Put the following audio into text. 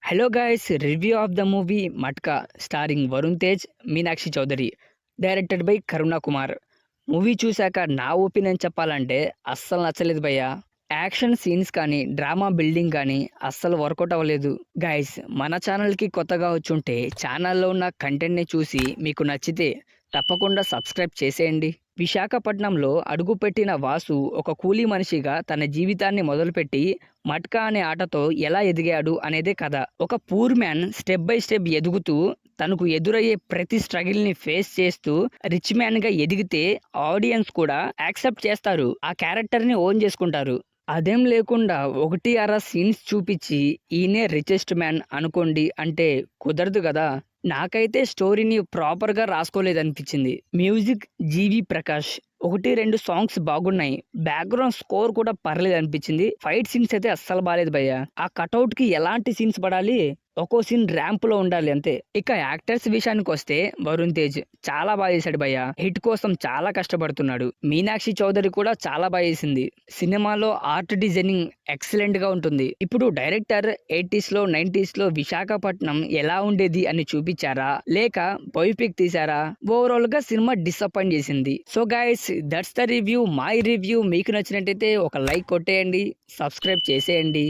Hello guys, review of the movie Matka starring Varun Tej, Meenakshi Chaudhary, directed by Karuna Kumar. Movie చూశాక నా opinion చెప్పాలంటే అస్సలు నచ్చలేదు భయ్య. యాక్షన్ సీన్స్ కానీ డ్రామా బిల్డింగ్ కానీ అస్సలు వర్కౌట్ అవ్వలేదు. గైస్, మన ఛానల్కి కొత్తగా వచ్చుంటే ఛానల్లో ఉన్న కంటెంట్ని చూసి మీకు నచ్చితే తప్పకుండా సబ్స్క్రైబ్ చేసేయండి. విశాఖపట్నంలో అడుగుపెట్టిన వాసు ఒక కూలీ మనిషిగా తన జీవితాన్ని మొదలుపెట్టి మట్కా అనే ఆటతో ఎలా ఎదిగాడు అనేదే కథ. ఒక poor man step by step ఎదుగుతూ తనకు ఎదురయ్యే ప్రతి స్ట్రగిల్ ని ఫేస్ చేస్తూ రిచ్ మ్యాన్ గా ఎదిగితే ఆడియన్స్ కూడా యాక్సెప్ట్ చేస్తారు, ఆ క్యారెక్టర్ ని ఓన్ చేసుకుంటారు. అదేం లేకుండా ఒకటి అర సీన్స్ చూపించి ఈయనే రిచెస్ట్ మ్యాన్ అనుకోండి అంటే కుదరదు కదా. నాకైతే స్టోరీని ప్రాపర్గా రాసుకోలేదనిపించింది. మ్యూజిక్ జీవి ప్రకాష్, ఒకటి రెండు సాంగ్స్ బాగున్నాయి, బ్యాక్గ్రౌండ్ స్కోర్ కూడా పర్లేదు అనిపించింది. ఫైట్ సీన్స్ అయితే అస్సలు బాలేదు భయ్య. ఆ కటౌట్ కి ఎలాంటి సీన్స్ పడాలి, ఒక్కో సీన్ ర్యాంప్ లో ఉండాలి అంతే. ఇక యాక్టర్స్ విషయానికి వస్తే వరుణ్ తేజ్ చాలా బాగా చేశాడు భయ్య. హిట్ కోసం చాలా కష్టపడుతున్నాడు. మీనాక్షి చౌదరి కూడా చాలా బాగా చేసింది. సినిమాలో ఆర్ట్ డిజైనింగ్ ఎక్సలెంట్ గా ఉంటుంది. ఇప్పుడు డైరెక్టర్ 80s లో 90s లో విశాఖపట్నం ఎలా ఉండేది అని చూపించారా లేక బయోపిక్ తీసారా? ఓవరాల్ గా సినిమా డిసప్పాయింట్ చేసింది. So guys, that's the review. My review మీకు నచ్చినట్టయితే ఒక లైక్ కొట్టేయండి, సబ్స్క్రైబ్ చేసేయండి.